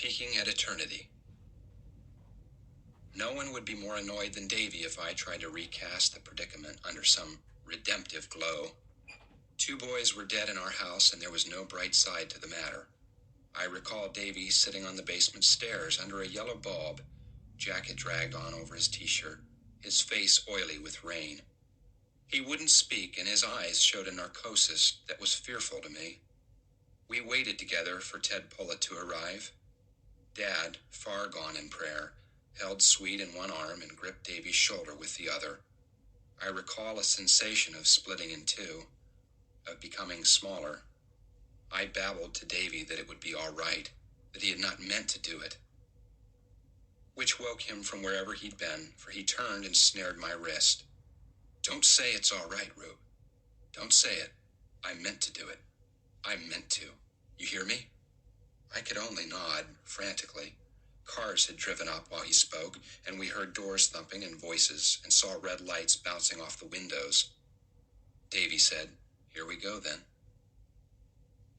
peeking at eternity. No one would be more annoyed than Davey if I tried to recast the predicament under some redemptive glow. 2 boys were dead in our house, and there was no bright side to the matter. I recall Davey sitting on the basement stairs under a yellow bulb, jacket dragged on over his t-shirt, his face oily with rain. He wouldn't speak, and his eyes showed a narcosis that was fearful to me. We waited together for Ted Pullet to arrive. Dad, far gone in prayer, held Swede in one arm and gripped Davey's shoulder with the other. I recall a sensation of splitting in two, of becoming smaller. I babbled to Davey that it would be all right, that he had not meant to do it. Which woke him from wherever he'd been, for he turned and snared my wrist. "Don't say it's all right, Rube. Don't say it. I meant to do it. I meant to. You hear me?" I could only nod, frantically. Cars had driven up while he spoke, and we heard doors thumping and voices, and saw red lights bouncing off the windows. Davey said, "Here we go, then."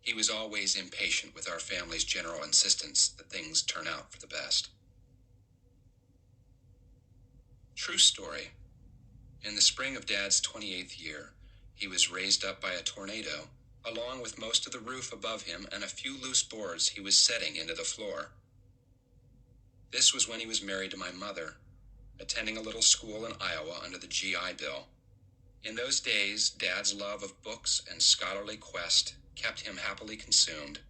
He was always impatient with our family's general insistence that things turn out for the best. True story. In the spring of Dad's 28th year, he was raised up by a tornado, along with most of the roof above him and a few loose boards he was setting into the floor. This was when he was married to my mother, attending a little school in Iowa under the GI Bill. In those days, Dad's love of books and scholarly quest kept him happily consumed.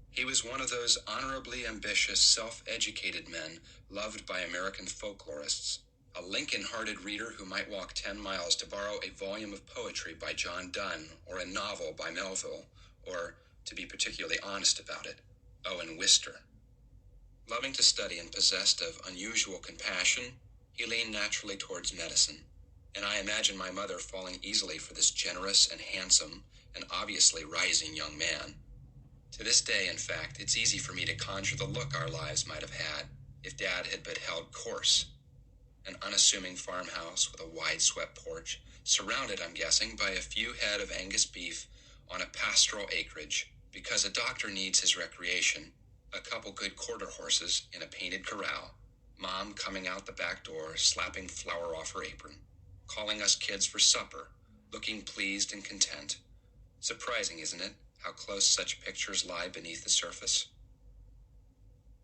He was one of those honorably ambitious, self-educated men loved by American folklorists, a Lincoln-hearted reader who might walk 10 miles to borrow a volume of poetry by John Donne or a novel by Melville, or, to be particularly honest about it, Owen Wister. Loving to study and possessed of unusual compassion, he leaned naturally towards medicine, and I imagine my mother falling easily for this generous and handsome and obviously rising young man. To this day, in fact, it's easy for me to conjure the look our lives might have had if Dad had but held course. An unassuming farmhouse with a wide-swept porch, surrounded, I'm guessing, by a few head of Angus beef on a pastoral acreage, because a doctor needs his recreation, a couple good quarter horses in a painted corral, Mom coming out the back door, slapping flour off her apron, calling us kids for supper, looking pleased and content. Surprising, isn't it, how close such pictures lie beneath the surface?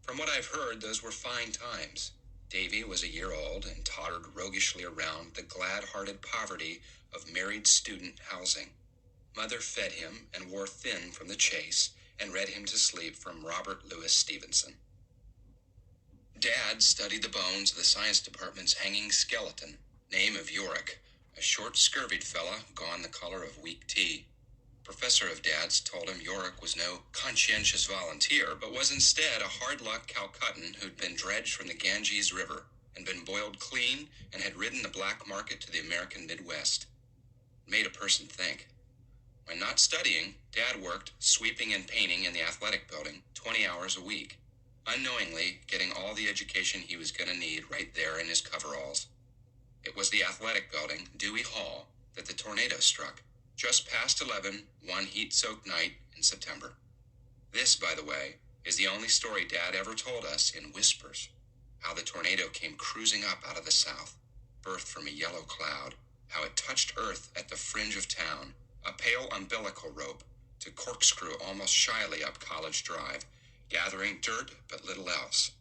From what I've heard, those were fine times. Davey was a year old and tottered roguishly around the glad-hearted poverty of married student housing. Mother fed him and wore thin from the chase and read him to sleep from Robert Louis Stevenson. Dad studied the bones of the science department's hanging skeleton, name of Yorick, a short, scurvied fella gone the color of weak tea. Professor of Dad's told him Yorick was no conscientious volunteer, but was instead a hard-luck Calcuttan who'd been dredged from the Ganges River and been boiled clean and had ridden the black market to the American Midwest. It made a person think. When not studying, Dad worked sweeping and painting in the athletic building 20 hours a week, unknowingly getting all the education he was going to need right there in his coveralls. It was the athletic building, Dewey Hall, that the tornado struck, just past 11, one heat-soaked night in September. This, by the way, is the only story Dad ever told us in whispers, how the tornado came cruising up out of the south, birthed from a yellow cloud, how it touched earth at the fringe of town, a pale umbilical rope, to corkscrew almost shyly up College Drive, gathering dirt but little else.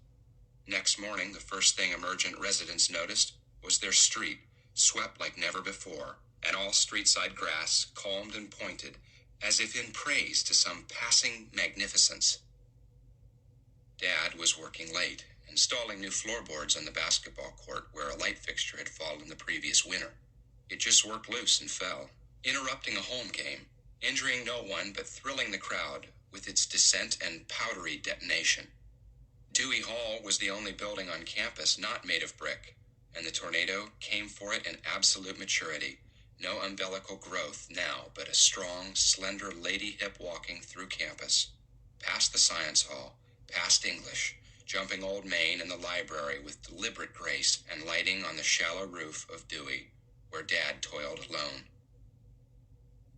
Next morning, the first thing emergent residents noticed was their street, swept like never before, and all street-side grass calmed and pointed, as if in praise to some passing magnificence. Dad was working late, installing new floorboards on the basketball court where a light fixture had fallen the previous winter. It just worked loose and fell, interrupting a home game, injuring no one but thrilling the crowd with its descent and powdery detonation. Dewey Hall was the only building on campus not made of brick, and the tornado came for it in absolute maturity. No umbilical growth now, but a strong, slender lady hip walking through campus, past the science hall, past English, jumping Old Main and the library with deliberate grace and lighting on the shallow roof of Dewey, where Dad toiled alone.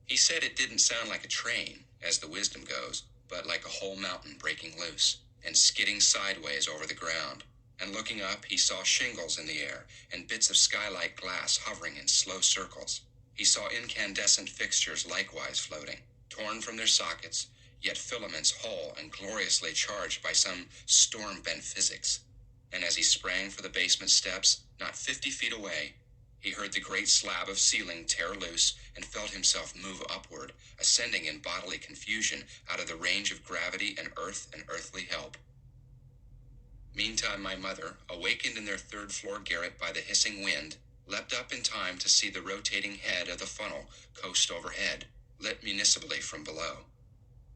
He said it didn't sound like a train, as the wisdom goes, but like a whole mountain breaking loose, and skidding sideways over the ground. And looking up, he saw shingles in the air and bits of skylight glass hovering in slow circles. He saw incandescent fixtures likewise floating, torn from their sockets, yet filaments whole and gloriously charged by some storm-bent physics. And as he sprang for the basement steps, not 50 feet away, he heard the great slab of ceiling tear loose and felt himself move upward, ascending in bodily confusion out of the range of gravity and earth and earthly help. Meantime, my mother, awakened in their third-floor garret by the hissing wind, leapt up in time to see the rotating head of the funnel coast overhead, lit municipally from below.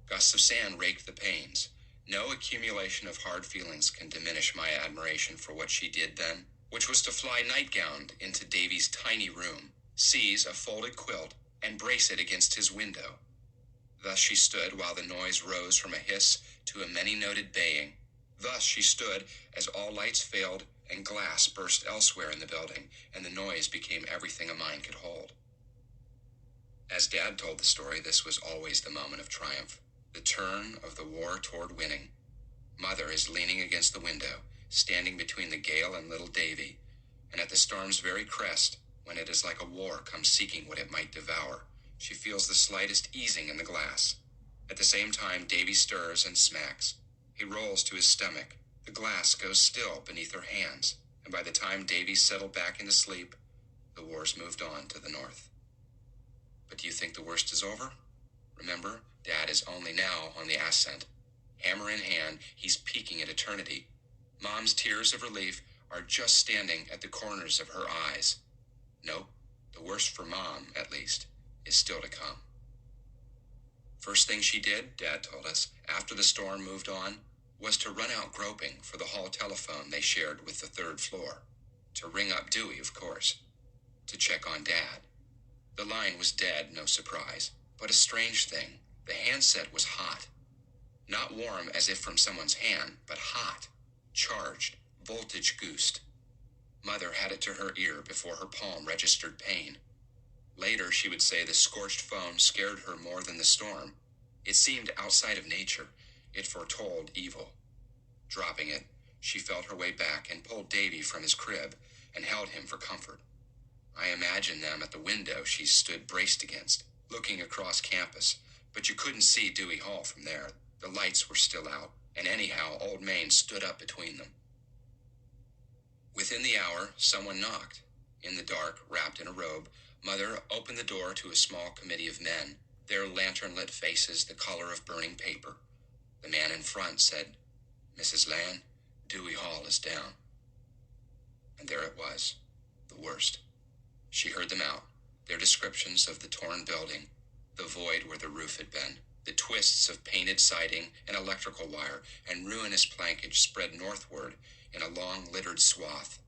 Gusts of sand raked the panes. No accumulation of hard feelings can diminish my admiration for what she did then, which was to fly nightgowned into Davey's tiny room, seize a folded quilt, and brace it against his window. Thus she stood while the noise rose from a hiss to a many-noted baying. Thus she stood as all lights failed and glass burst elsewhere in the building, and the noise became everything a mind could hold. As Dad told the story, this was always the moment of triumph, the turn of the war toward winning. Mother is leaning against the window, standing between the gale and little Davey, and at the storm's very crest, when it is like a war comes seeking what it might devour, she feels the slightest easing in the glass. At the same time, Davey stirs and smacks. He rolls to his stomach. The glass goes still beneath her hands, and by the time Davey settled back into sleep, the war's moved on to the north. But do you think the worst is over? Remember, Dad is only now on the ascent. Hammer in hand, he's peeking at eternity. Mom's tears of relief are just standing at the corners of her eyes. Nope, the worst for Mom, at least, is still to come. First thing she did, Dad told us, after the storm moved on, was to run out groping for the hall telephone they shared with the third floor. To ring up Dewey, of course. To check on Dad. The line was dead, no surprise. But a strange thing, the handset was hot. Not warm as if from someone's hand, but hot. Charged, voltage goosed. Mother had it to her ear before her palm registered pain. Later, she would say the scorched phone scared her more than the storm. It seemed outside of nature. It foretold evil. Dropping it, she felt her way back and pulled Davey from his crib and held him for comfort. I imagined them at the window she stood braced against, looking across campus, but you couldn't see Dewey Hall from there. The lights were still out, and anyhow, Old Main stood up between them. Within the hour, someone knocked. In the dark, wrapped in a robe, Mother opened the door to a small committee of men, their lantern-lit faces the color of burning paper. The man in front said, "Mrs. Land, Dewey Hall is down." And there it was, the worst. She heard them out, their descriptions of the torn building, the void where the roof had been, the twists of painted siding and electrical wire, and ruinous plankage spread northward in a long littered swath.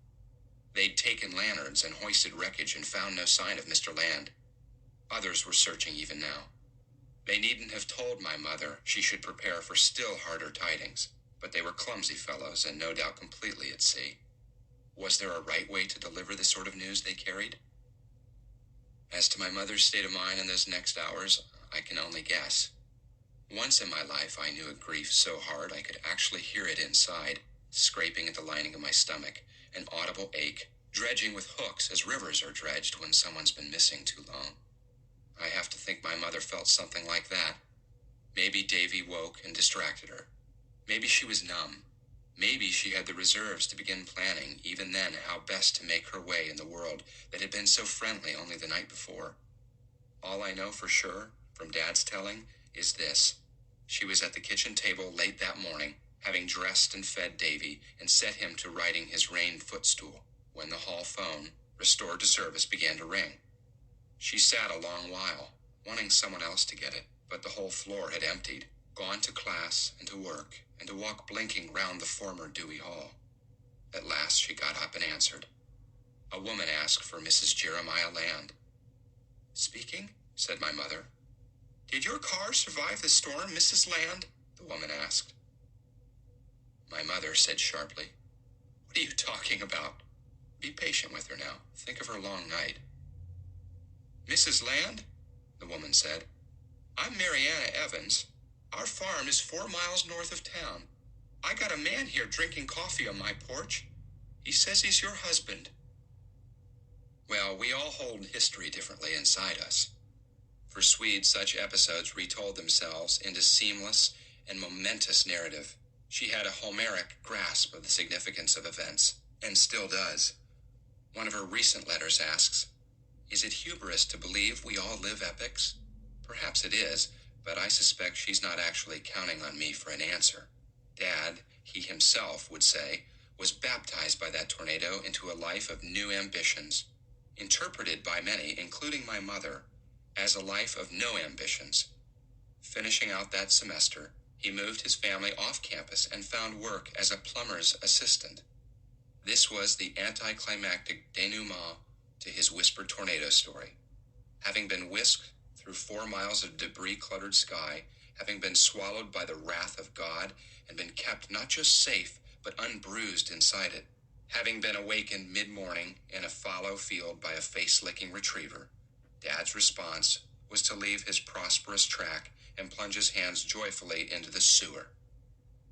They'd taken lanterns and hoisted wreckage and found no sign of Mr. Land. Others were searching even now. They needn't have told my mother she should prepare for still harder tidings, but they were clumsy fellows and no doubt completely at sea. Was there a right way to deliver the sort of news they carried? As to my mother's state of mind in those next hours, I can only guess. Once in my life I knew a grief so hard I could actually hear it inside, scraping at the lining of my stomach, an audible ache, dredging with hooks as rivers are dredged when someone's been missing too long. I have to think my mother felt something like that. Maybe Davey woke and distracted her. Maybe she was numb. Maybe she had the reserves to begin planning, even then, how best to make her way in the world that had been so friendly only the night before. All I know for sure, from Dad's telling, is this. She was at the kitchen table late that morning, having dressed and fed Davey and set him to riding his rein footstool, when the hall phone, restored to service, began to ring. She sat a long while, wanting someone else to get it, but the whole floor had emptied, gone to class and to work, and to walk blinking round the former Dewey Hall. At last she got up and answered. A woman asked for Mrs. Jeremiah Land. "Speaking?" said my mother. "Did your car survive the storm, Mrs. Land?" the woman asked. My mother said sharply, "What are you talking about? Be patient with her now. Think of her long night." "Mrs. Land," the woman said, "I'm Mariana Evans. Our farm is 4 miles north of town. I got a man here drinking coffee on my porch. He says he's your husband. Well, we all hold history differently inside us. For Swede, such episodes retold themselves into seamless and momentous narrative. She had a Homeric grasp of the significance of events, and still does. One of her recent letters asks, "Is it hubris to believe we all live epics?" Perhaps it is, but I suspect she's not actually counting on me for an answer. Dad, he himself would say, was baptized by that tornado into a life of new ambitions, interpreted by many, including my mother, as a life of no ambitions. Finishing out that semester, he moved his family off campus and found work as a plumber's assistant. This was the anticlimactic denouement to his whispered tornado story. Having been whisked through 4 miles of debris-cluttered sky, having been swallowed by the wrath of God, and been kept not just safe, but unbruised inside it, having been awakened mid-morning in a fallow field by a face-licking retriever, Dad's response was to leave his prosperous track and plunge his hands joyfully into the sewer.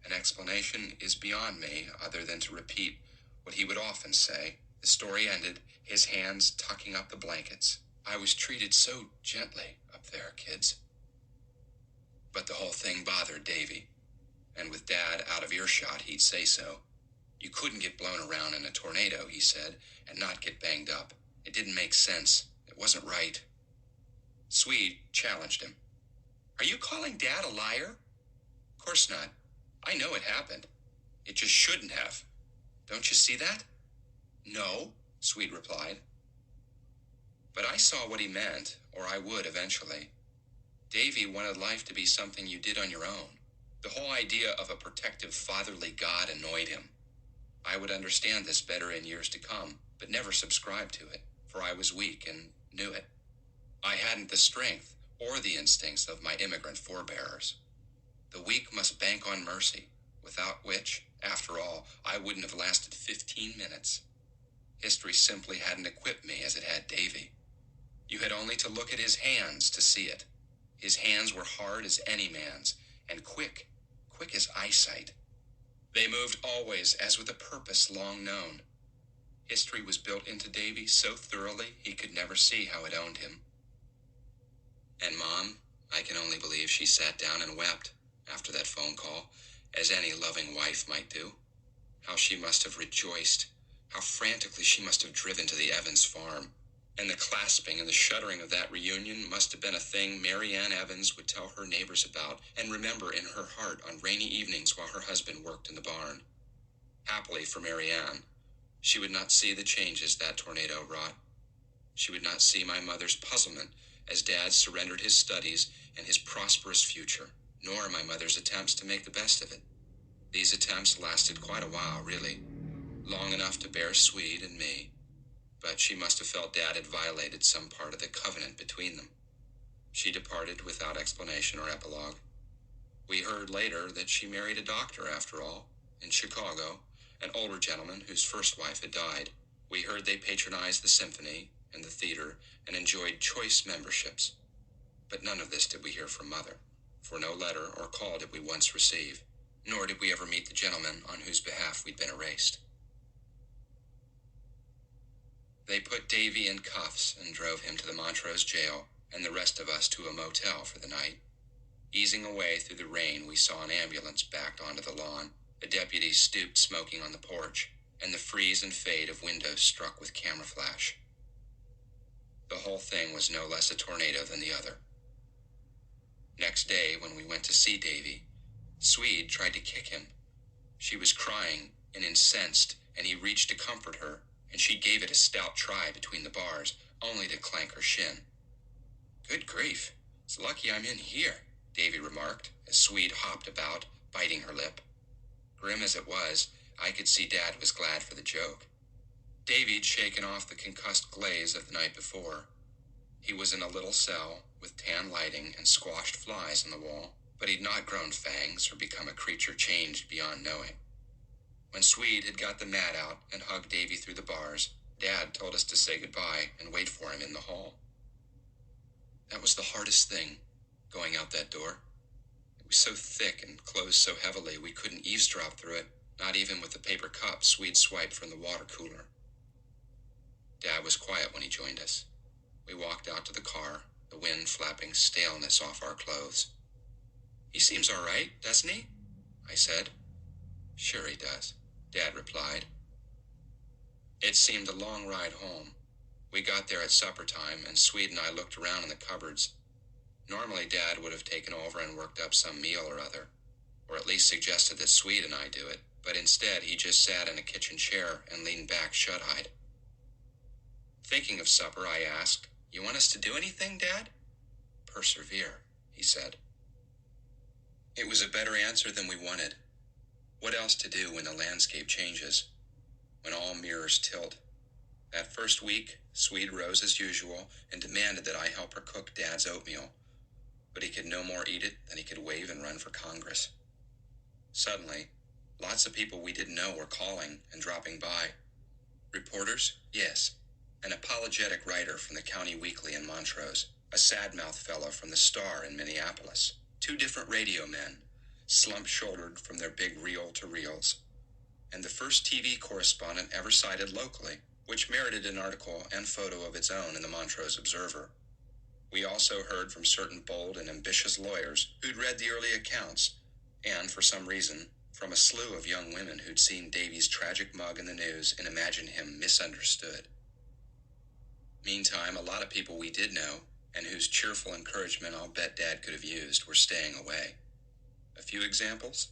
An explanation is beyond me other than to repeat what he would often say. The story ended, his hands tucking up the blankets. I was treated so gently up there, kids. But the whole thing bothered Davey, and with Dad out of earshot, he'd say so. You couldn't get blown around in a tornado, he said, and not get banged up. It didn't make sense. It wasn't right. Swede challenged him. Are you calling Dad a liar? Of course not. I know it happened. It just shouldn't have. Don't you see that? No, Swede replied. But I saw what he meant, or I would eventually. Davey wanted life to be something you did on your own. The whole idea of a protective fatherly God annoyed him. I would understand this better in years to come, but never subscribed to it, for I was weak and knew it. I hadn't the strength or the instincts of my immigrant forebears. The weak must bank on mercy, without which, after all, I wouldn't have lasted 15 minutes. History simply hadn't equipped me as it had Davey. You had only to look at his hands to see it. His hands were hard as any man's, and quick as eyesight. They moved always as with a purpose long known. History was built into Davey so thoroughly he could never see how it owned him. And Mom, I can only believe she sat down and wept after that phone call, as any loving wife might do. How she must have rejoiced, how frantically she must have driven to the Evans farm. And the clasping and the shuddering of that reunion must have been a thing Mary Ann Evans would tell her neighbors about and remember in her heart on rainy evenings while her husband worked in the barn. Happily for Mary Ann, she would not see the changes that tornado wrought. She would not see my mother's puzzlement as Dad surrendered his studies and his prosperous future, nor my mother's attempts to make the best of it. These attempts lasted quite a while, really, long enough to bear Swede and me. But she must have felt Dad had violated some part of the covenant between them. She departed without explanation or epilogue. We heard later that she married a doctor, after all, in Chicago, an older gentleman whose first wife had died. We heard they patronized the symphony and the theater and enjoyed choice memberships. But none of this did we hear from Mother, for no letter or call did we once receive, nor did we ever meet the gentleman on whose behalf we'd been erased. They put Davey in cuffs and drove him to the Montrose jail and the rest of us to a motel for the night. Easing away through the rain, we saw an ambulance backed onto the lawn. A deputy stooped smoking on the porch, and the freeze and fade of windows struck with camera flash. The whole thing was no less a tornado than the other. Next day, when we went to see Davey, Swede tried to kick him. She was crying and incensed, and he reached to comfort her, and she gave it a stout try between the bars, only to clank her shin. Good grief, it's lucky I'm in here, Davey remarked, as Swede hopped about, biting her lip. Grim as it was, I could see Dad was glad for the joke. Davey'd shaken off the concussed glaze of the night before. He was in a little cell, with tan lighting and squashed flies on the wall, but he'd not grown fangs or become a creature changed beyond knowing. When Swede had got the mat out and hugged Davey through the bars, Dad told us to say goodbye and wait for him in the hall. That was the hardest thing, going out that door. It was so thick and closed so heavily we couldn't eavesdrop through it, not even with the paper cups we'd swiped from the water cooler. Dad was quiet when he joined us. We walked out to the car, the wind flapping staleness off our clothes. "He seems all right, doesn't he?" I said. "Sure he does," Dad replied. It seemed a long ride home. We got there at supper time, and Swede and I looked around in the cupboards. Normally, Dad would have taken over and worked up some meal or other, or at least suggested that Swede and I do it, but instead he just sat in a kitchen chair and leaned back shut-eyed. Thinking of supper, I asked, "You want us to do anything, Dad?" "Persevere," he said. It was a better answer than we wanted. What else to do when the landscape changes? When all mirrors tilt? That first week, Swede rose as usual and demanded that I help her cook Dad's oatmeal, but he could no more eat it than he could wave and run for Congress. Suddenly, lots of people we didn't know were calling and dropping by. Reporters? Yes. An apologetic writer from the County Weekly in Montrose, a sad-mouthed fellow from the Star in Minneapolis, 2 different radio men, slump-shouldered from their big reel-to-reels, and the first TV correspondent ever cited locally, which merited an article and photo of its own in the Montrose Observer. We also heard from certain bold and ambitious lawyers who'd read the early accounts, and, for some reason, from a slew of young women who'd seen Davey's tragic mug in the news and imagined him misunderstood. Meantime, a lot of people we did know, and whose cheerful encouragement I'll bet Dad could have used, were staying away. A few examples?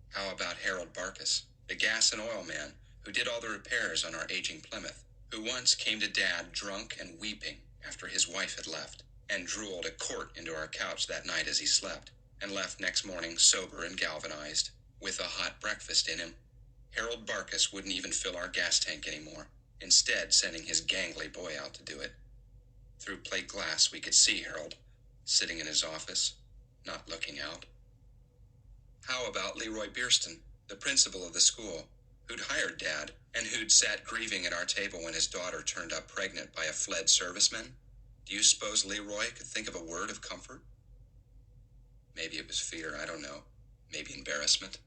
How about Harold Barkus, the gas and oil man who did all the repairs on our aging Plymouth, who once came to Dad drunk and weeping after his wife had left, and drooled a quart into our couch that night as he slept, and left next morning sober and galvanized, with a hot breakfast in him. Harold Barkus wouldn't even fill our gas tank anymore, instead sending his gangly boy out to do it. Through plate glass we could see Harold, sitting in his office, not looking out. How about Leroy Bierston, the principal of the school, who'd hired Dad, and who'd sat grieving at our table when his daughter turned up pregnant by a fled serviceman? Do you suppose Leroy could think of a word of comfort? Maybe it was fear, I don't know. Maybe embarrassment.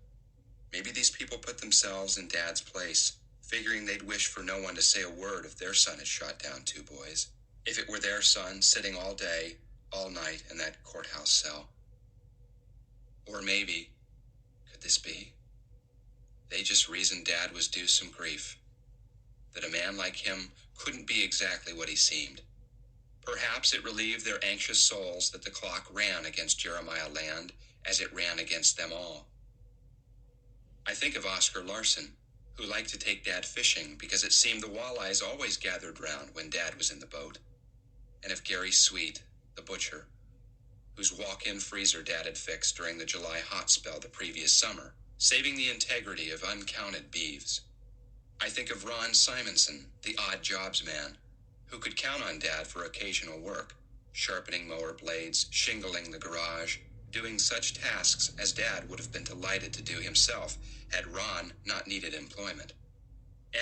Maybe these people put themselves in Dad's place, figuring they'd wish for no one to say a word if their son had shot down 2 boys. If it were their son sitting all day, all night in that courthouse cell. Or maybe, could this be? They just reasoned Dad was due some grief. That a man like him couldn't be exactly what he seemed. Perhaps it relieved their anxious souls that the clock ran against Jeremiah Land as it ran against them all. I think of Oscar Larson, who liked to take Dad fishing because it seemed the walleyes always gathered round when Dad was in the boat. And of Gary Sweet, the butcher, whose walk-in freezer Dad had fixed during the July hot spell the previous summer, saving the integrity of uncounted beeves. I think of Ron Simonson, the odd jobs man, who could count on Dad for occasional work, sharpening mower blades, shingling the garage, doing such tasks as Dad would have been delighted to do himself had Ron not needed employment.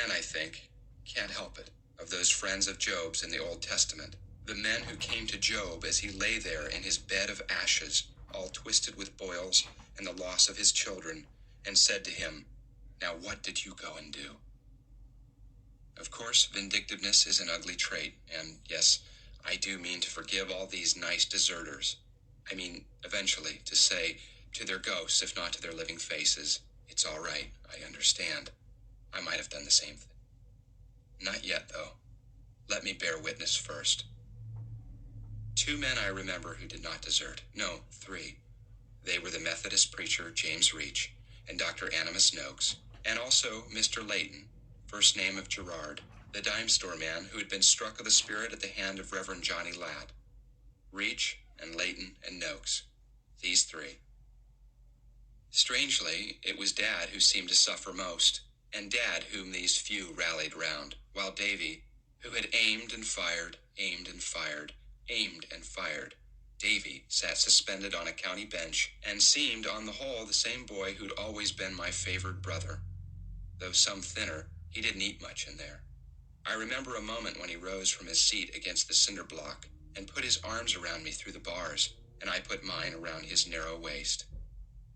And I think, can't help it, of those friends of Job's in the Old Testament, the men who came to Job as he lay there in his bed of ashes, all twisted with boils and the loss of his children, and said to him, "Now what did you go and do?" Of course, vindictiveness is an ugly trait, and yes, I do mean to forgive all these nice deserters. I mean, eventually, to say, to their ghosts, if not to their living faces, "It's all right, I understand. I might have done the same thing." Not yet, though. Let me bear witness first. 2 men I remember who did not desert. No, 3. They were the Methodist preacher James Reach and Dr. Animus Noakes, and also Mr. Layton, first name of Gerard, the dime store man who had been struck of the spirit at the hand of Reverend Johnny Ladd. Reach and Layton and Noakes. These 3. Strangely, it was Dad who seemed to suffer most, and Dad whom these few rallied round, while Davey, who had aimed and fired, aimed and fired, aimed and fired, Davey sat suspended on a county bench and seemed on the whole the same boy who'd always been my favored brother. Though some thinner, he didn't eat much in there. I remember a moment when he rose from his seat against the cinder block and put his arms around me through the bars, and I put mine around his narrow waist.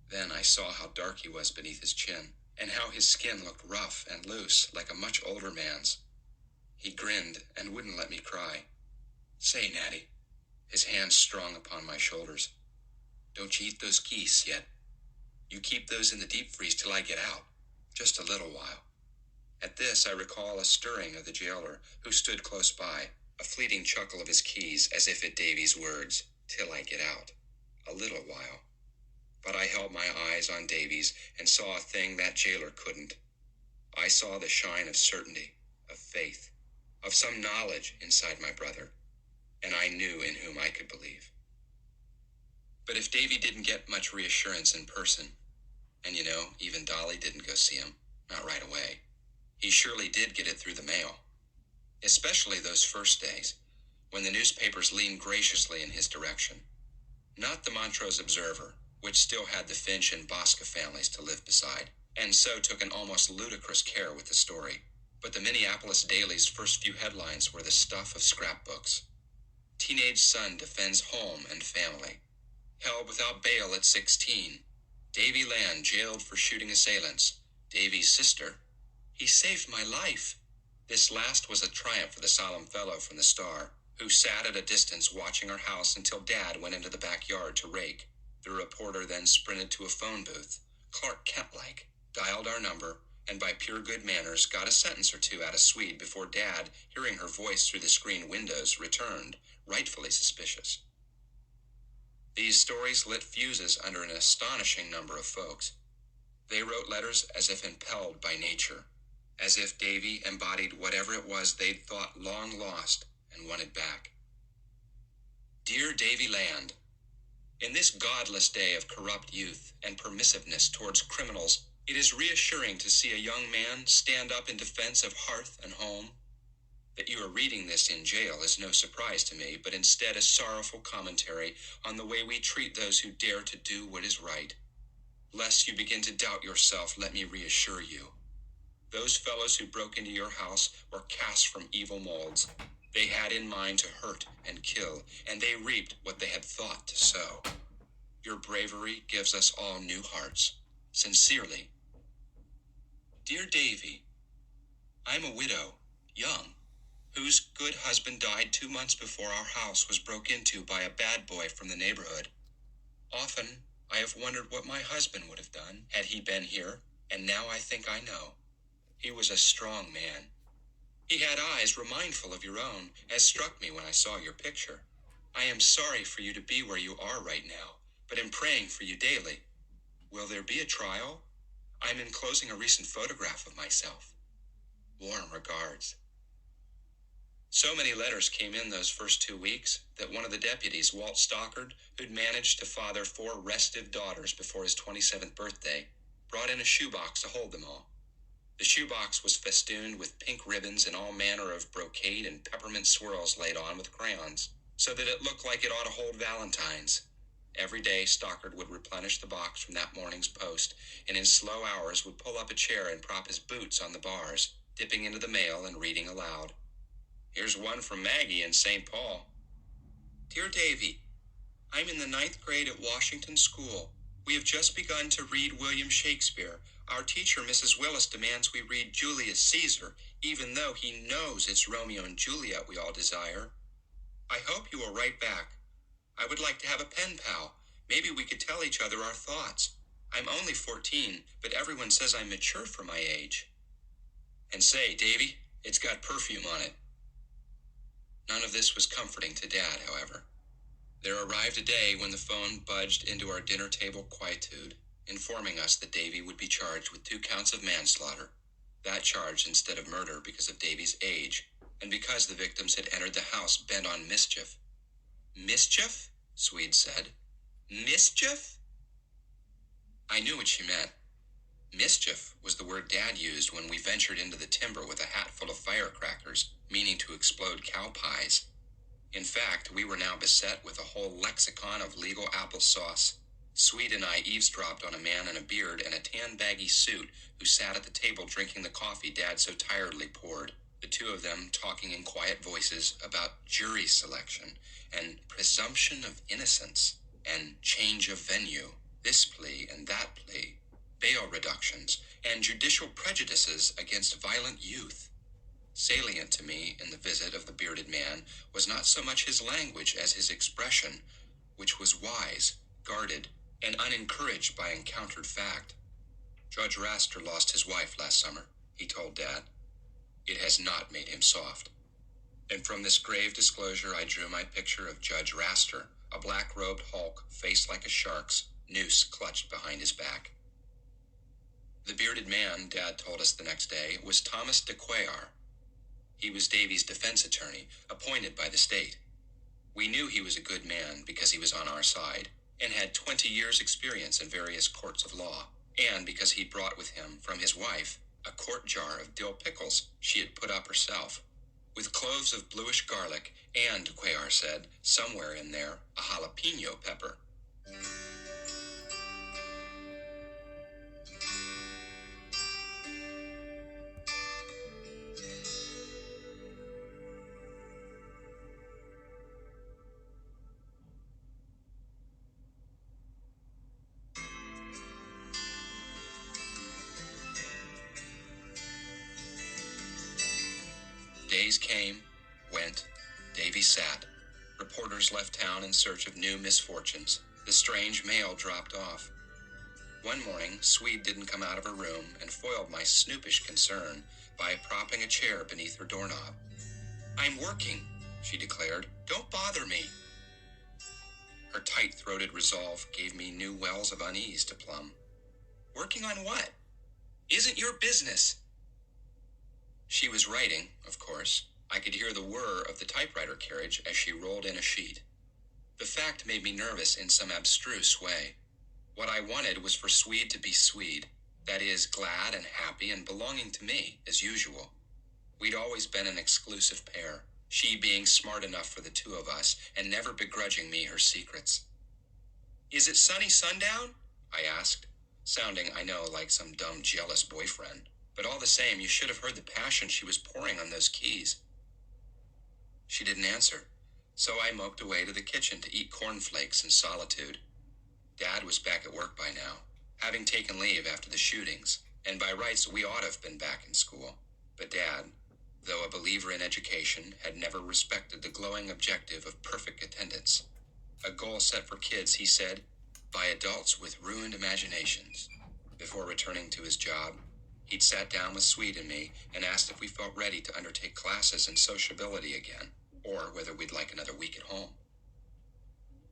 Then I saw how dark he was beneath his chin, and how his skin looked rough and loose like a much older man's. He grinned and wouldn't let me cry. "Say, Natty," his hands strong upon my shoulders, "don't you eat those geese yet? You keep those in the deep freeze till I get out. Just a little while." At this I recall a stirring of the jailer, who stood close by, a fleeting chuckle of his keys as if at Davey's words, "Till I get out. A little while." But I held my eyes on Davey's and saw a thing that jailer couldn't. I saw the shine of certainty, of faith, of some knowledge inside my brother, and I knew in whom I could believe. But if Davey didn't get much reassurance in person, and even Dolly didn't go see him, not right away, he surely did get it through the mail. Especially those first days, when the newspapers leaned graciously in his direction. Not the Montrose Observer, which still had the Finch and Bosca families to live beside, and so took an almost ludicrous care with the story. But the Minneapolis Daily's first few headlines were the stuff of scrapbooks. Teenage son defends home and family. Held without bail at 16. Davey Land jailed for shooting assailants. Davey's sister. "He saved my life." This last was a triumph for the solemn fellow from the Star, who sat at a distance watching our house until Dad went into the backyard to rake. The reporter then sprinted to a phone booth, Clark Kent-like, dialed our number, and by pure good manners got a sentence or two out of Swede before Dad, hearing her voice through the screen windows, returned, rightfully suspicious. These stories lit fuses under an astonishing number of folks. They wrote letters as if impelled by nature, as if Davey embodied whatever it was they'd thought long lost and wanted back. Dear Davey Land, in this godless day of corrupt youth and permissiveness towards criminals, it is reassuring to see a young man stand up in defense of hearth and home. That you are reading this in jail is no surprise to me, but instead a sorrowful commentary on the way we treat those who dare to do what is right. Lest you begin to doubt yourself, let me reassure you. Those fellows who broke into your house were cast from evil molds. They had in mind to hurt and kill, and they reaped what they had thought to sow. Your bravery gives us all new hearts. Sincerely. Dear Davey, I'm a widow, young, whose good husband died 2 months before our house was broke into by a bad boy from the neighborhood. Often, I have wondered what my husband would have done had he been here, and now I think I know. He was a strong man. He had eyes remindful of your own, as struck me when I saw your picture. I am sorry for you to be where you are right now, but am praying for you daily. Will there be a trial? I'm enclosing a recent photograph of myself. Warm regards. So many letters came in those first 2 weeks that one of the deputies, Walt Stockard, who'd managed to father 4 restive daughters before his 27th birthday, brought in a shoebox to hold them all. The shoebox was festooned with pink ribbons and all manner of brocade and peppermint swirls laid on with crayons, so that it looked like it ought to hold valentines. Every day, Stockard would replenish the box from that morning's post, and in slow hours would pull up a chair and prop his boots on the bars, dipping into the mail and reading aloud. Here's one from Maggie in St. Paul. Dear Davey, I'm in the 9th grade at Washington School. We have just begun to read William Shakespeare. Our teacher, Mrs. Willis, demands we read Julius Caesar, even though he knows it's Romeo and Juliet we all desire. I hope you will write back. I would like to have a pen pal. Maybe we could tell each other our thoughts. I'm only 14, but everyone says I'm mature for my age. And say, Davey, it's got perfume on it. None of this was comforting to Dad, however. There arrived a day when the phone budged into our dinner table quietude, informing us that Davey would be charged with 2 counts of manslaughter. That charge instead of murder because of Davey's age, and because the victims had entered the house bent on mischief. Mischief? Swede said. Mischief? I knew what she meant. Mischief was the word Dad used when we ventured into the timber with a hat full of firecrackers, meaning to explode cow pies. In fact, we were now beset with a whole lexicon of legal applesauce. Swede and I eavesdropped on a man in a beard and a tan baggy suit who sat at the table drinking the coffee Dad so tiredly poured, the 2 of them talking in quiet voices about jury selection and presumption of innocence and change of venue. this plea and that plea, bail reductions, and judicial prejudices against violent youth. Salient to me in the visit of the bearded man was not so much his language as his expression, which was wise, guarded, and unencouraged by encountered fact. Judge Raster lost his wife last summer, he told Dad. It has not made him soft. And from this grave disclosure I drew my picture of Judge Raster, a black-robed hulk, face like a shark's, noose clutched behind his back. The bearded man, Dad told us the next day, was Thomas de Cuellar. He was Davey's defense attorney, appointed by the state. We knew he was a good man because he was on our side, and had 20 years' experience in various courts of law, and because he brought with him, from his wife, a quart jar of dill pickles she had put up herself, with cloves of bluish garlic, and, Cuellar said, somewhere in there, a jalapeno pepper. Days came, went, Davey sat. Reporters left town in search of new misfortunes. The strange mail dropped off. One morning, Swede didn't come out of her room and foiled my snoopish concern by propping a chair beneath her doorknob. "I'm working," she declared. "Don't bother me." Her tight-throated resolve gave me new wells of unease to plumb. "Working on what? Isn't your business." She was writing, of course. I could hear the whir of the typewriter carriage as she rolled in a sheet. The fact made me nervous in some abstruse way. What I wanted was for Swede to be Swede, that is, glad and happy and belonging to me, as usual. We'd always been an exclusive pair, she being smart enough for the two of us and never begrudging me her secrets. "Is it sunny sundown?" I asked, sounding, I know, like some dumb, jealous boyfriend. But all the same, you should have heard the passion she was pouring on those keys. She didn't answer, so I moped away to the kitchen to eat cornflakes in solitude. Dad was back at work by now, having taken leave after the shootings, and by rights we ought to have been back in school. But Dad, though a believer in education, had never respected the glowing objective of perfect attendance. A goal set for kids, he said, by adults with ruined imaginations. Before returning to his job, he'd sat down with Swede and me and asked if we felt ready to undertake classes in sociability again, or whether we'd like another week at home.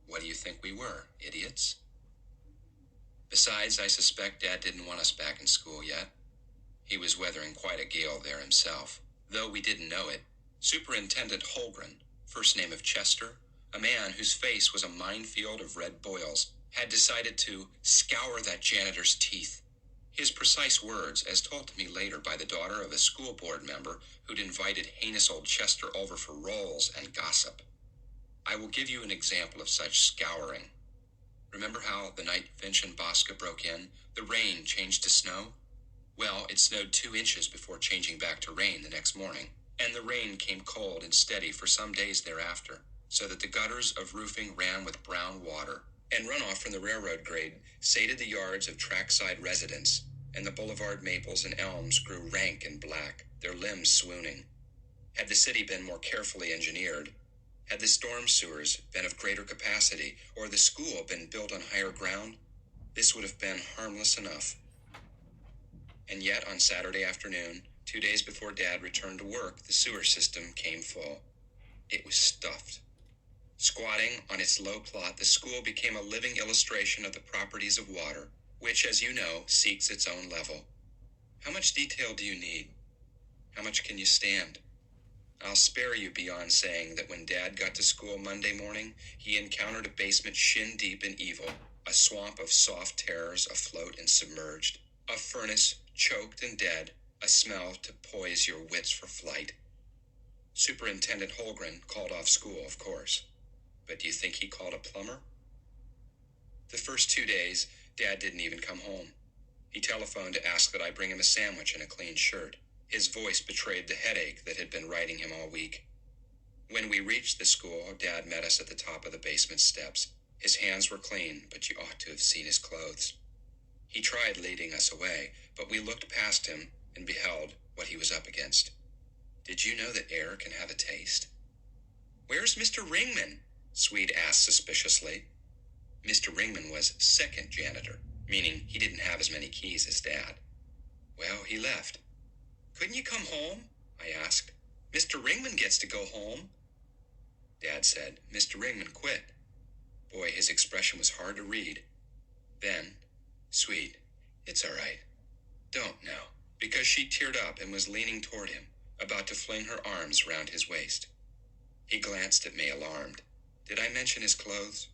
What do you think we were, idiots? Besides, I suspect Dad didn't want us back in school yet. He was weathering quite a gale there himself, though we didn't know it. Superintendent Holgren, first name of Chester, a man whose face was a minefield of red boils, had decided to scour that janitor's teeth. His precise words, as told to me later by the daughter of a school board member who'd invited heinous old Chester over for rolls and gossip. I will give you an example of such scouring. Remember how the night Finch and Bosca broke in, the rain changed to snow? Well, it snowed 2 inches before changing back to rain the next morning, and the rain came cold and steady for some days thereafter, so that the gutters of roofing ran with brown water, and runoff from the railroad grade sated the yards of trackside residents, and the boulevard maples and elms grew rank and black, their limbs swooning. Had the city been more carefully engineered, had the storm sewers been of greater capacity, or the school been built on higher ground, this would have been harmless enough. And yet, on Saturday afternoon, 2 days before Dad returned to work, the sewer system came full. It was stuffed. Squatting on its low plot, the school became a living illustration of the properties of water, which, as you know, seeks its own level. How much detail do you need? How much can you stand? I'll spare you beyond saying that when Dad got to school Monday morning, he encountered a basement shin-deep in evil, a swamp of soft terrors afloat and submerged, a furnace choked and dead, a smell to poise your wits for flight. Superintendent Holgren called off school, of course. But do you think he called a plumber? The first 2 days, Dad didn't even come home. He telephoned to ask that I bring him a sandwich and a clean shirt. His voice betrayed the headache that had been riding him all week. When we reached the school, Dad met us at the top of the basement steps. His hands were clean, but you ought to have seen his clothes. He tried leading us away, but we looked past him and beheld what he was up against. Did you know that air can have a taste? "Where's Mr. Ringman?" Swede asked suspiciously. Mr. Ringman was second janitor, meaning he didn't have as many keys as Dad. "Well, he left." "Couldn't you come home?" I asked. "Mr. Ringman gets to go home." Dad said, "Mr. Ringman quit." Boy, his expression was hard to read. Then, "Swede, it's all right. Don't now," because she teared up and was leaning toward him, about to fling her arms round his waist. He glanced at me, alarmed. Did I mention his clothes?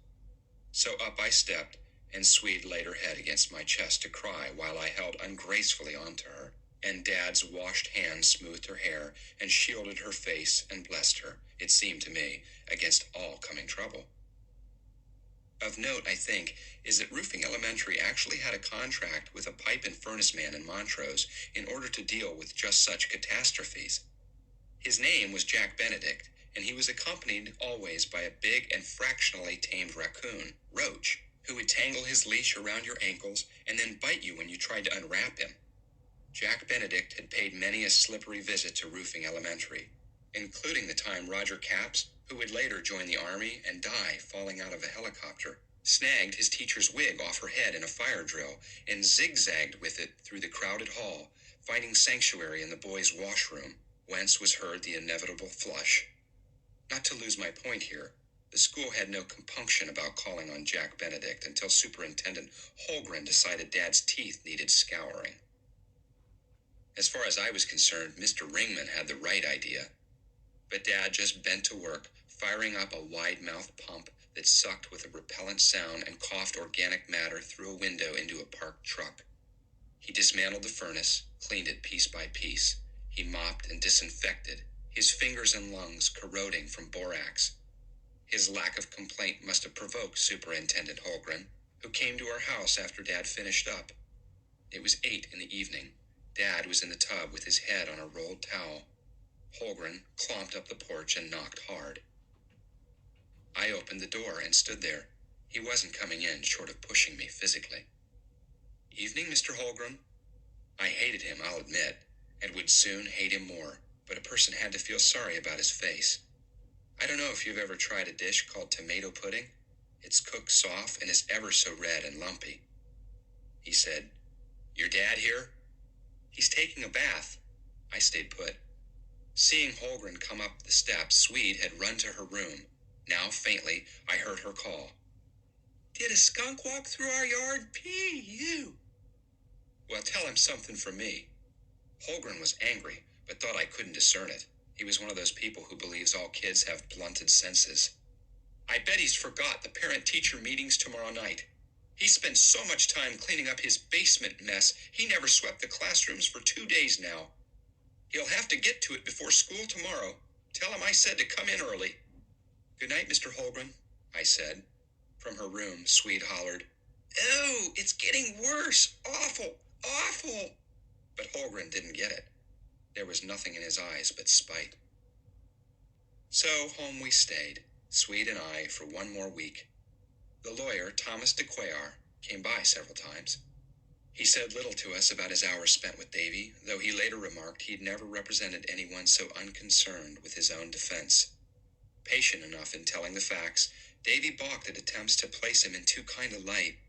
So up I stepped, and Swede laid her head against my chest to cry while I held ungracefully onto her, and Dad's washed hand smoothed her hair and shielded her face and blessed her, it seemed to me, against all coming trouble. Of note, I think, is that Roofing Elementary actually had a contract with a pipe and furnace man in Montrose in order to deal with just such catastrophes. His name was Jack Benedict, and he was accompanied always by a big and fractionally tamed raccoon, Roach, who would tangle his leash around your ankles and then bite you when you tried to unwrap him. Jack Benedict had paid many a slippery visit to Roofing Elementary, including the time Roger Capps, who would later join the Army and die falling out of a helicopter, snagged his teacher's wig off her head in a fire drill and zigzagged with it through the crowded hall, finding sanctuary in the boys' washroom, whence was heard the inevitable flush. Not to lose my point here, the school had no compunction about calling on Jack Benedict until Superintendent Holgren decided Dad's teeth needed scouring. As far as I was concerned, Mr. Ringman had the right idea. But Dad just bent to work, firing up a wide-mouthed pump that sucked with a repellent sound and coughed organic matter through a window into a parked truck. He dismantled the furnace, cleaned it piece by piece. He mopped and disinfected, his fingers and lungs corroding from borax. His lack of complaint must have provoked Superintendent Holgren, who came to our house after Dad finished up. It was 8 in the evening. Dad was in the tub with his head on a rolled towel. Holgren clomped up the porch and knocked hard. I opened the door and stood there. He wasn't coming in, short of pushing me physically. "Evening, Mr. Holgren." I hated him, I'll admit, and would soon hate him more, but a person had to feel sorry about his face. I don't know if you've ever tried a dish called tomato pudding. It's cooked soft and is ever so red and lumpy. He said, "Your dad here?" "He's taking a bath." I stayed put. Seeing Holgren come up the steps, Swede had run to her room. Now, faintly, I heard her call. "Did a skunk walk through our yard? P.U." Well, tell him something from me. Holgren was angry, but thought I couldn't discern it. He was one of those people who believes all kids have blunted senses. "I bet he's forgot the parent-teacher meetings tomorrow night. He spends so much time cleaning up his basement mess, he never swept the classrooms for 2 days now. He'll have to get to it before school tomorrow. Tell him I said to come in early." "Good night, Mr. Holgren," I said. From her room, Swede hollered, "Oh, it's getting worse. Awful, awful." But Holgren didn't get it. There was nothing in his eyes but spite. So home we stayed, Swede and I, for 1 more week. The lawyer, Thomas de Cuellar, came by several times. He said little to us about his hours spent with Davey, though he later remarked he'd never represented anyone so unconcerned with his own defense. Patient enough in telling the facts, Davey balked at attempts to place him in too kind a light.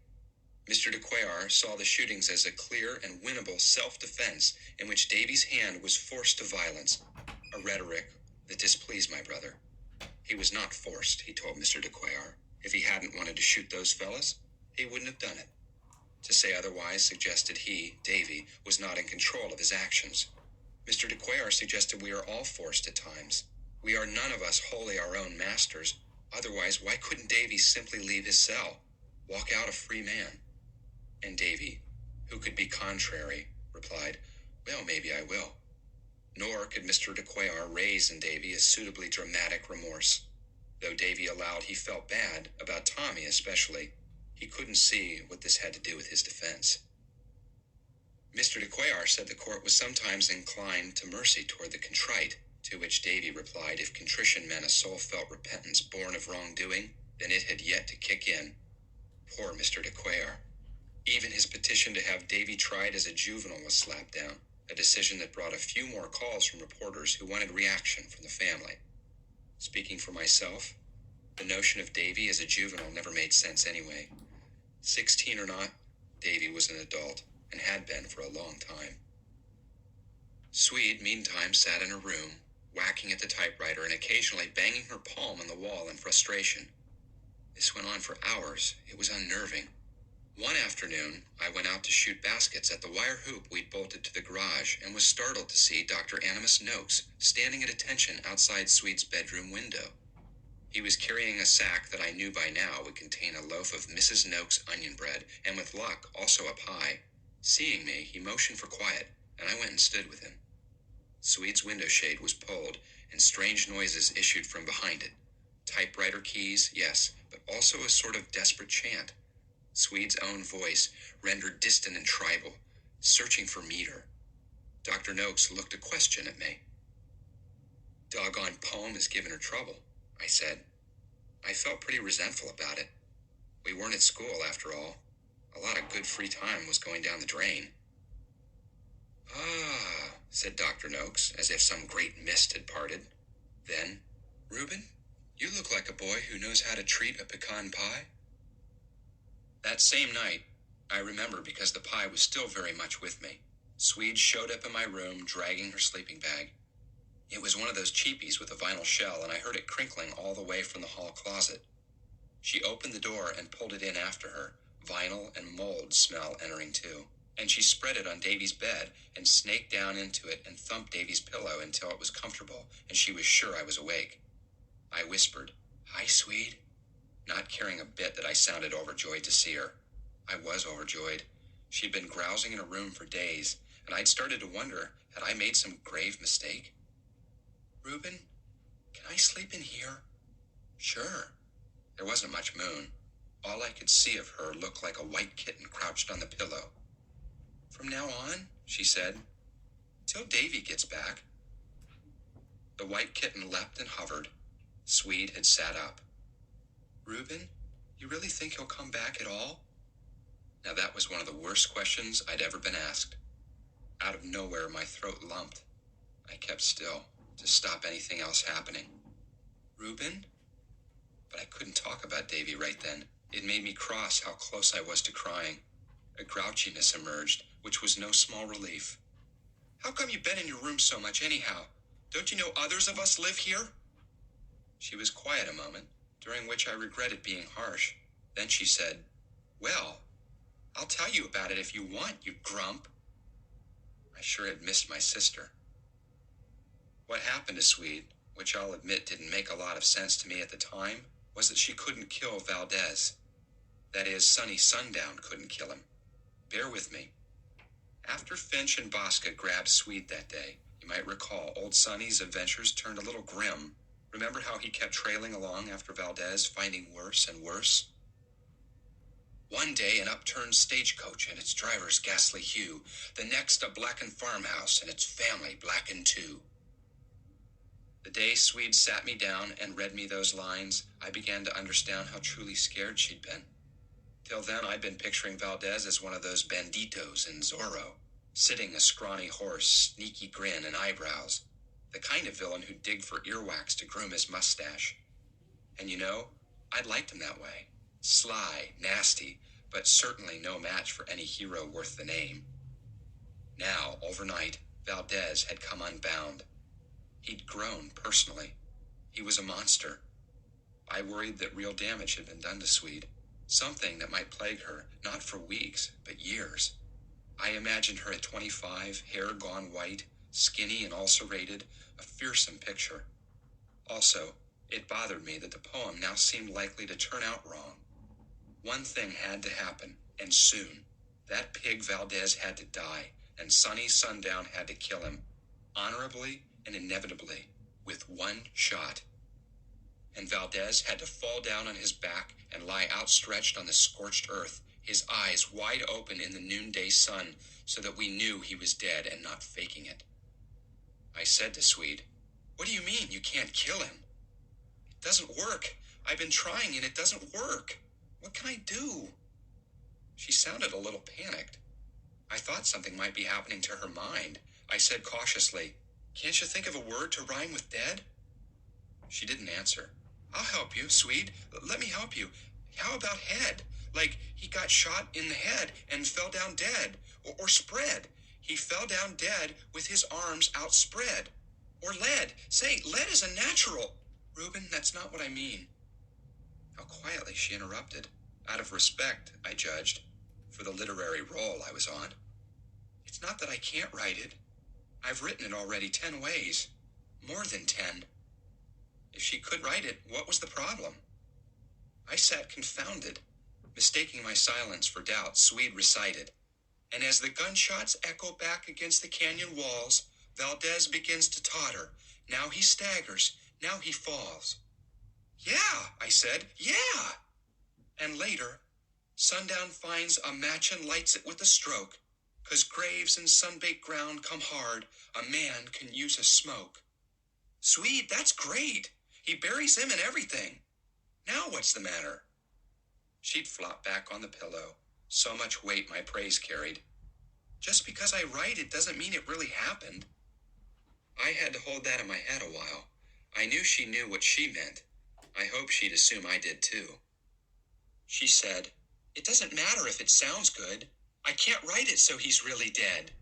Mr. de Cuellar saw the shootings as a clear and winnable self-defense in which Davey's hand was forced to violence, a rhetoric that displeased my brother. He was not forced, he told Mr. de Cuellar. If he hadn't wanted to shoot those fellas, he wouldn't have done it. To say otherwise suggested he, Davey, was not in control of his actions. Mr. de Cuellar suggested we are all forced at times. We are none of us wholly our own masters. Otherwise, why couldn't Davey simply leave his cell, walk out a free man? And Davey, who could be contrary, replied, "Well, maybe I will." Nor could Mr. de Cuellar raise in Davey a suitably dramatic remorse. Though Davey allowed he felt bad, about Tommy especially, he couldn't see what this had to do with his defense. Mr. de Cuellar said the court was sometimes inclined to mercy toward the contrite, to which Davey replied if contrition meant a soul-felt repentance born of wrongdoing, then it had yet to kick in. Poor Mr. DeQuare. Even his petition to have Davey tried as a juvenile was slapped down, a decision that brought a few more calls from reporters who wanted reaction from the family. Speaking for myself, the notion of Davey as a juvenile never made sense anyway. 16 or not, Davey was an adult, and had been for a long time. Swede, meantime, sat in her room, whacking at the typewriter and occasionally banging her palm on the wall in frustration. This went on for hours. It was unnerving. One afternoon, I went out to shoot baskets at the wire hoop we'd bolted to the garage and was startled to see Dr. Animus Noakes standing at attention outside Swede's bedroom window. He was carrying a sack that I knew by now would contain a loaf of Mrs. Noakes' onion bread, and with luck, also a pie. Seeing me, he motioned for quiet, and I went and stood with him. Swede's window shade was pulled, and strange noises issued from behind it. Typewriter keys, yes, but also a sort of desperate chant. Swede's own voice, rendered distant and tribal, searching for meter. Dr. Noakes looked a question at me. "Doggone poem has given her trouble," I said. I felt pretty resentful about it. We weren't at school, after all. A lot of good free time was going down the drain. "Ah," said Dr. Noakes, as if some great mist had parted. Then, "Reuben, you look like a boy who knows how to treat a pecan pie." That same night, I remember because the pie was still very much with me. Swede showed up in my room, dragging her sleeping bag. It was one of those cheapies with a vinyl shell, and I heard it crinkling all the way from the hall closet. She opened the door and pulled it in after her, vinyl and mold smell entering too. And she spread it on Davey's bed and snaked down into it and thumped Davey's pillow until it was comfortable and she was sure I was awake. I whispered, "Hi, Swede," not caring a bit that I sounded overjoyed to see her. I was overjoyed. She'd been grousing in her room for days, and I'd started to wonder, had I made some grave mistake? "Reuben, can I sleep in here?" "Sure." There wasn't much moon. All I could see of her looked like a white kitten crouched on the pillow. "From now on," she said, "till Davey gets back." The white kitten leapt and hovered. Swede had sat up. "Reuben, you really think he'll come back at all?" Now that was one of the worst questions I'd ever been asked. Out of nowhere, my throat lumped. I kept still, to stop anything else happening. "Reuben?" But I couldn't talk about Davey right then. It made me cross how close I was to crying. A grouchiness emerged, which was no small relief. "How come you've been in your room so much anyhow? Don't you know others of us live here?" She was quiet a moment, during which I regretted being harsh. Then she said, "Well, I'll tell you about it if you want, you grump." I sure had missed my sister. What happened to Swede, which I'll admit didn't make a lot of sense to me at the time, was that she couldn't kill Valdez. That is, Sunny Sundown couldn't kill him. Bear with me. After Finch and Bosca grabbed Swede that day, you might recall old Sonny's adventures turned a little grim. Remember how he kept trailing along after Valdez, finding worse and worse? One day an upturned stagecoach and its driver's ghastly hue, the next a blackened farmhouse and its family blackened too. The day Swede sat me down and read me those lines, I began to understand how truly scared she'd been. Till then, I'd been picturing Valdez as one of those banditos in Zorro, sitting a scrawny horse, sneaky grin and eyebrows, the kind of villain who'd dig for earwax to groom his mustache. And you know, I'd liked him that way. Sly, nasty, but certainly no match for any hero worth the name. Now, overnight, Valdez had come unbound. He'd grown personally. He was a monster. I worried that real damage had been done to Swede. Something that might plague her, not for weeks, but years. I imagined her at 25, hair gone white, skinny and ulcerated, a fearsome picture. Also, it bothered me that the poem now seemed likely to turn out wrong. One thing had to happen, and soon. That pig Valdez had to die, and Sunny Sundown had to kill him, honorably and inevitably, with one shot. And Valdez had to fall down on his back and lie outstretched on the scorched earth, his eyes wide open in the noonday sun, so that we knew he was dead and not faking it. I said to Swede, "What do you mean you can't kill him?" "It doesn't work. I've been trying and it doesn't work. What can I do? She sounded a little panicked. I thought something might be happening to her mind. I said cautiously, "Can't you think of a word to rhyme with dead?" She didn't answer. "I'll help you, Swede. Let me help you. How about head? Like he got shot in the head and fell down dead. Or spread. He fell down dead with his arms outspread. Or lead. Say, lead is a natural." "Reuben, that's not what I mean." How quietly she interrupted. Out of respect, I judged, for the literary role I was on. "It's not that I can't write it. I've written it already 10 ways. More than 10. If she could write it, what was the problem? I sat confounded. Mistaking my silence for doubt, Swede recited. "And as the gunshots echo back against the canyon walls, Valdez begins to totter. Now he staggers. Now he falls." "Yeah," I said. "Yeah." And later, sundown finds a match and lights it with a stroke. 'Cause graves and sun-baked ground come hard, a man can use a smoke. "Swede, that's great. He buries him and everything. Now what's the matter?" She'd flop back on the pillow. So much weight my praise carried. "Just because I write it doesn't mean it really happened." I had to hold that in my head a while. I knew she knew what she meant. I hoped she'd assume I did too. She said, "It doesn't matter if it sounds good. I can't write it so he's really dead."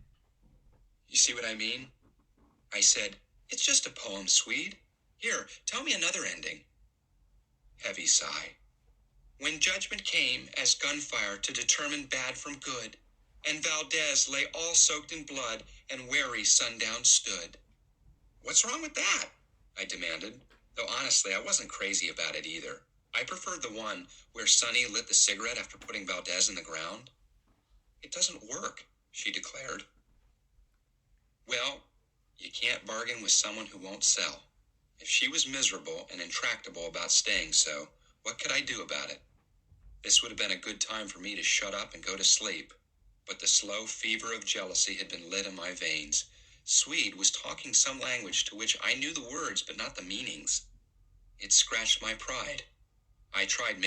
"You see what I mean?" I said, "It's just a poem, Swede. Here, tell me another ending." Heavy sigh. "When judgment came as gunfire to determine bad from good, and Valdez lay all soaked in blood, and wary sundown stood." "What's wrong with that?" I demanded, though honestly I wasn't crazy about it either. I preferred the one where Sonny lit the cigarette after putting Valdez in the ground. "It doesn't work," she declared. Well, you can't bargain with someone who won't sell. If she was miserable and intractable about staying so, what could I do about it? This would have been a good time for me to shut up and go to sleep. But the slow fever of jealousy had been lit in my veins. Swede was talking some language to which I knew the words but not the meanings. It scratched my pride. I tried